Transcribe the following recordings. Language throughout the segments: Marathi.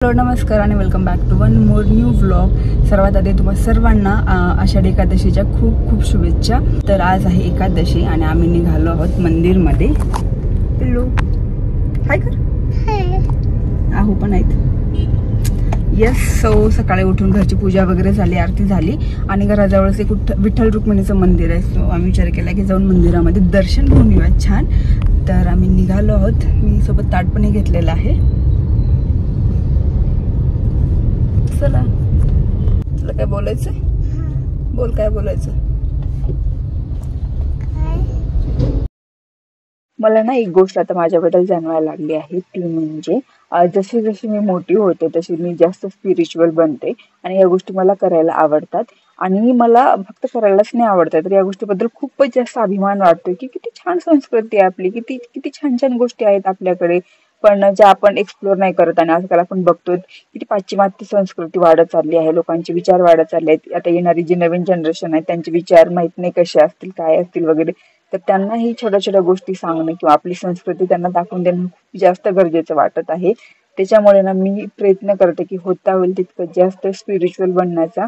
हॅलो नमस्कार आणि welcome back to one more new vlog. सर्वात आधी तुम्हाला सर्वांना आषाढी एकादशीच्या खूप खूप शुभेच्छा। तर आज आहे एकादशी आणि आम्ही निघालो आहोत मंदिरमध्ये। हॅलो हाय कर आहू पण आहेत। यस सो सकाळी उठून घरची पूजा वगैरे झाली, आरती झाली आणि घराजवळच एक विठ्ठल रुक्मिणीचं मंदिर आहे। सो आम्ही विचार केला की जाऊन मंदिरामध्ये दर्शन घेऊन येऊया छान। तर आम्ही निघालो आहोत। मी सोबत ताट पण घेतलेलं आहे। चला तुला काय बोलायचं? बोल काय बोलायचं? मला ना एक गोष्ट आता माझ्याबद्दल जाणवायला लागली आहे, ती म्हणजे जशी जशी मी मोठी होते तशी मी जास्त स्पिरिच्युअल बनते आणि या गोष्टी मला करायला आवडतात। आणि मला फक्त करायलाच नाही आवडतात तर या गोष्टीबद्दल खूपच जास्त अभिमान वाटतो की किती छान संस्कृती आहे आपली, किती किती छान छान गोष्टी आहेत आपल्याकडे, पण ज्या आपण एक्सप्लोर नाही करत। आणि आजकाल आपण बघतो किती पाश्चिमात्य संस्कृती वाढत चालली आहे, लोकांचे विचार वाढत चालले आहेत। आता येणारी जी नवीन जनरेशन आहे त्यांचे विचार माहित नाही कसे असतील, काय असतील वगैरे, तर त्यांना ही छोट्या छोट्या गोष्टी सांगणं किंवा आपली संस्कृती त्यांना दाखवून देणं खूप जास्त गरजेचं वाटत आहे। त्याच्यामुळे ना मी प्रयत्न करते की होता होईल तितकं जास्त स्पिरिच्युअल बनण्याचा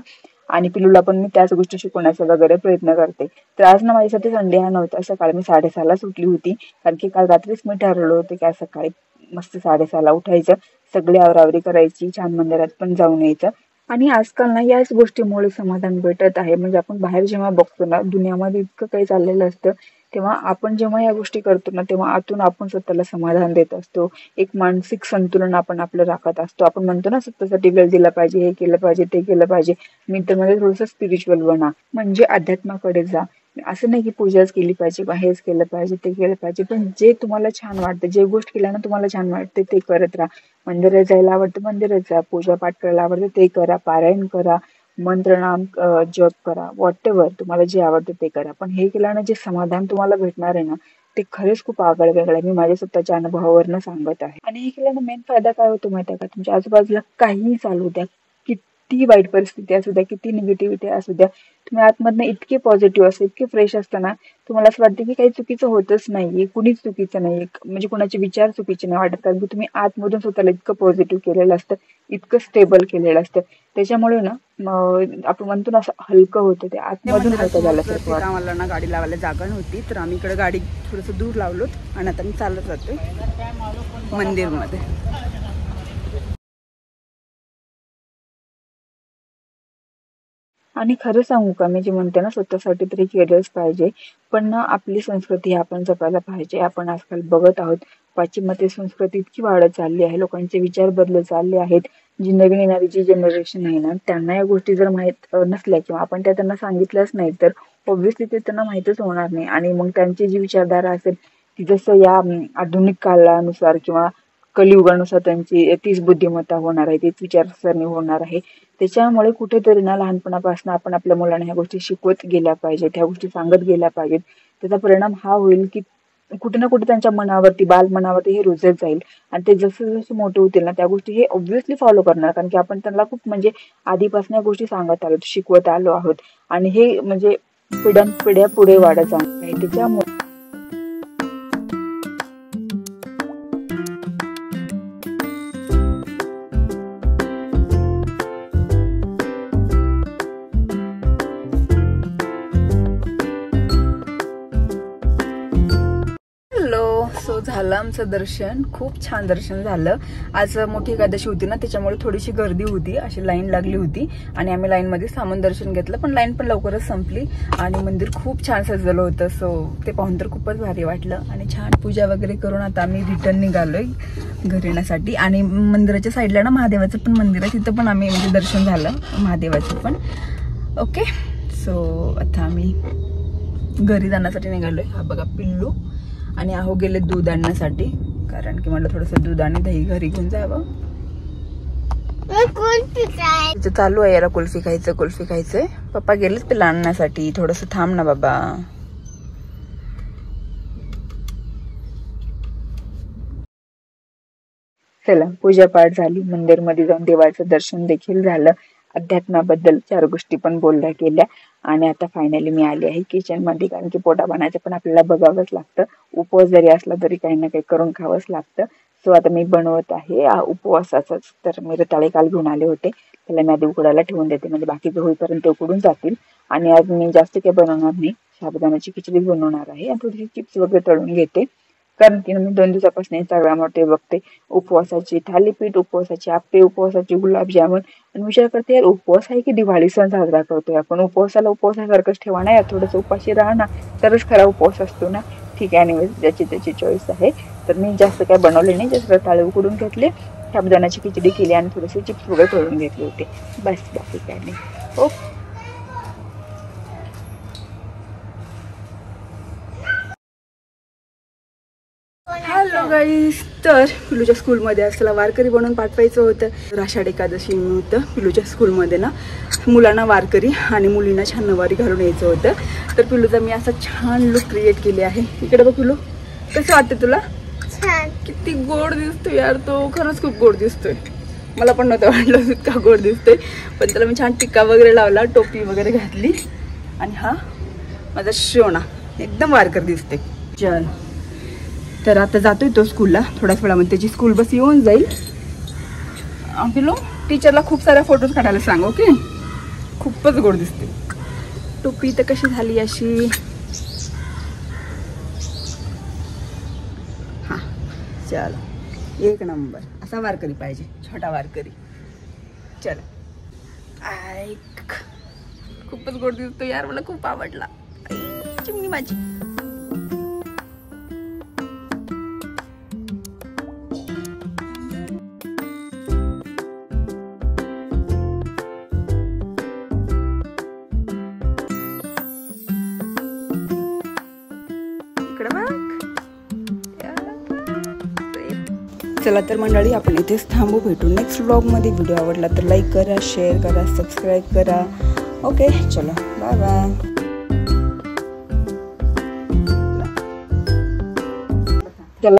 आणि पिलूला पण मी त्याच गोष्टी शिकवण्याचा वगैरे प्रयत्न करते। तर आज ना माझ्यासाठी संडे हा नव्हता, सकाळी मी 6:30ला सुटली होती, कारण की काल रात्रीच मी ठरवलं होतं की आज सकाळी मस्त 6:30ला उठायचं, सगळी आवरावरी करायची, छान मंदिरात पण जाऊन यायचं। आणि आजकाल ना याच गोष्टीमुळे समाधान भेटत आहे। म्हणजे आपण बाहेर जेव्हा बघतो ना दुनियामध्ये इतकं काही चाललेलं असतं, तेव्हा आपण जेव्हा या गोष्टी करतो ना तेव्हा आतून आपण स्वतःला समाधान देत असतो, एक मानसिक संतुलन आपण आपलं राखत असतो। आपण म्हणतो ना स्वतःसाठी वेळ दिला पाहिजे, हे केलं पाहिजे, ते केलं पाहिजे। मी तर मध्ये थोडंसं स्पिरिच्युअल बना, म्हणजे अध्यात्माकडे जा। असं नाही की पूजाच केली पाहिजे, हेच केलं पाहिजे, ते केलं पाहिजे, पण जे तुम्हाला छान वाटतं, जे गोष्ट केल्यानं तुम्हाला छान वाटते ते करत राहा। मंदिरात जायला आवडतं मंदिरात जा, पूजा पाठ करायला आवडतं ते करा, पारायण करा, मंत्रनाम जप करा, व्हॉटएव्हर तुम्हाला जे आवडतं ते करा। पण हे केल्यानं जे समाधान तुम्हाला भेटणार आहे ना ते खरेच खूप आगळं वेगळं आहे। मी माझ्या स्वतःच्या अनुभवावरनं सांगत आहे। आणि हे केल्यानं मेन फायदा काय होतो माहिती आहे का? तुमच्या आजूबाजूला काहीही चालू द्या, किती वाईट परिस्थिती असू द्या, किती निगेटिव्हिटी असू द्या, तुम्ही आतमधनं इतके पॉझिटिव्ह असते, इतके फ्रेश असताना तुम्हाला असं वाटतं की काही चुकीचं होतच नाहीये, कुणीच चुकीचं नाहीये, म्हणजे कुणाचे विचार चुकीचे नाही वाटत, कारण की तुम्ही आतमधून स्वतःला इतकं पॉझिटिव्ह केलेलं असतं, इतकं स्टेबल केलेलं असतं। त्याच्यामुळे ना आपण म्हणतो ना असं हलकं होतं, ते आतमधून हलकं झाल्यासारखं वाटतं। आम्हाला ना गाडी लावायला जागा नव्हती तर आम्ही इकडे गाडी थोडंसं दूर लावलोत आणि आता मी चालत जातोय मंदिरमध्ये। आणि खरं सांगू का, मी जे म्हणते ना स्वतःसाठी तरी केलंच पाहिजे, पण ना आपली संस्कृती आपण जपायला पाहिजे। आपण आजकाल बघत आहोत पाश्चिमात्य संस्कृती इतकी वाढत चालली आहे, लोकांचे विचार बदलत चालले आहेत। जी नवीन येणारी जी जनरेशन आहे ना त्यांना या गोष्टी जर माहीत नसल्या किंवा आपण त्या त्यांना सांगितल्याच नाही तर ऑब्व्हियसली ते त्यांना माहीतच होणार नाही। आणि मग त्यांची जी विचारधारा असेल ती जसं या आधुनिक काळानुसार किंवा कलियुगानुसार त्यांची तीच बुद्धिमत्ता होणार आहे, तीच विचारसरणी होणार आहे। त्याच्यामुळे कुठेतरी ना लहानपणापासून आपण आपल्या मुलांना ह्या गोष्टी शिकवत गेल्या पाहिजेत, ह्या गोष्टी सांगत गेल्या पाहिजेत। त्याचा परिणाम हा होईल की कुठे ना कुठे त्यांच्या मनावरती, बाल मनावरती हे रुजत जाईल आणि ते जसं जसं मोठे होतील ना त्या गोष्टी हे ऑब्व्हियसली फॉलो करणार, कारण की आपण त्यांना खूप म्हणजे आधीपासून या गोष्टी सांगत आलो, शिकवत आलो आहोत आणि हे म्हणजे पिढ्या पुढे वाढत जाणार आहे। त्याच्यामुळे सो झालं आमचं दर्शन, खूप छान दर्शन झालं। आज मोठी एकादशी होती ना त्याच्यामुळे थोडीशी गर्दी होती, अशी लाईन लागली होती आणि आम्ही लाईन मध्ये थांबून दर्शन घेतलं, पण लाईन पण लवकरच संपली आणि मंदिर खूप छान सजवलं होतं। सो ते पाहून तर खूपच भारी वाटलं आणि छान पूजा वगैरे करून आता आम्ही रिटर्न निघालोय घरी येण्यासाठी। आणि मंदिराच्या साईडला ना महादेवाचं पण मंदिर आहे, तिथं पण आम्ही म्हणजे दर्शन झालं महादेवाचं पण। ओके सो आता आम्ही घरी जाण्यासाठी निघालोय। हा बघा पिल्लू आणि आहो गेले दूध आणण्यासाठी, कारण की मला थोडंसं दूध आणि दही घरी घेऊन जावं। चालू आहे याला कुल्फी खायचंय। पप्पा गेलेच पिल्ला आणण्यासाठी, थोडंसं थांब ना बाबा। चला पूजापाठ झाली, मंदिरमध्ये जाऊन देवाचं दर्शन देखील झालं, अध्यात्माबद्दल 4 गोष्टी पण बोलल्या गेल्या आणि आता फायनली मी आली आहे किचन मध्ये, कारण की पोटा बनायचं पण आपल्याला बघावंच लागतं। उपवास जरी असला तरी काही ना काही करून खावंच लागतं। सो आता मी बनवत आहे उपवासाचाच. तर मी रताळे काल घेऊन आले होते, त्याला मी आधी उकडायला ठेवून देते, म्हणजे बाकीचं होईपर्यंत उकडून जातील. आणि आज मी जास्त काही बनवणार नाही, साबुदाण्याची खिचडी बनवणार आहे आणि थोडीशी चिप्स वगैरे तळून घेते. कारण की मी 2 दिवसापासून Instagramवरती बघते उपवासाची थालीपीठ, उपवासाचे आप्पे, उपवासाचे गुलाबजामुन, आणि विचार करते यार उपवास आहे की दिवाळी सण साजरा करतोय आपण. उपवासाला उपवासासारखंच ठेवा ना यार, थोडंसं उपाशी राहा ना, तरच खरा उपवास असतो ना. ठीक आहे, आणि ज्याची त्याची चॉईस आहे. तर मी जास्त काय बनवले नाही, जास्त रताळे उकडून घेतले, साबुदाण्याची खिचडी केली आणि थोडेसे चिप्स वगैरे तळून घेतले होते, बस बाकी काय नाही. ओके. हॅलो गाईस, तर पिलूच्या स्कूलमध्ये असला वारकरी बनवून पाठवायचं होतं. आषाढ एकादशी होतं पिलूच्या स्कूलमध्ये ना, मुलांना वारकरी आणि मुलींना छान नवारी घालून यायचं होतं. तर पिलूचा मी असा छान लुक क्रिएट केले आहे. इकडे बघ पिलू, कसं वाटतं तुला? छान. किती गोड दिसतोय यार तो, खरंच खूप गोड दिसतोय. मला पण नव्हतं वाटलं इतका गोड दिसतोय, पण त्याला मी छान टिक्का वगैरे लावला, टोपी वगैरे घातली, आणि हा माझा शोना एकदम वारकरी दिसते. चल, तर आता जातोय तो स्कूलला. थोड्याच वेळामध्ये त्याची स्कूल बस येऊन जाईल. पिलो, टीचरला खूप साऱ्या फोटोज काढायला सांग, ओके? खूपच गोड दिसते. टोपी तर कशी झाली अशी, हां चल, एक नंबर. असा वारकरी पाहिजे, छोटा वारकरी. चल, ऐक, खूपच गोड दिसतो यार, मला खूप आवडला. चिमणी माझी. चला तर मंडळी, आपण इथेच थांबू. भेटू नेक्स्ट व्लॉगमध्ये. व्हिडिओ आवडला तर लाईक करा, शेअर करा, सबस्क्राईब करा. ओके, चलो, बाय बाय.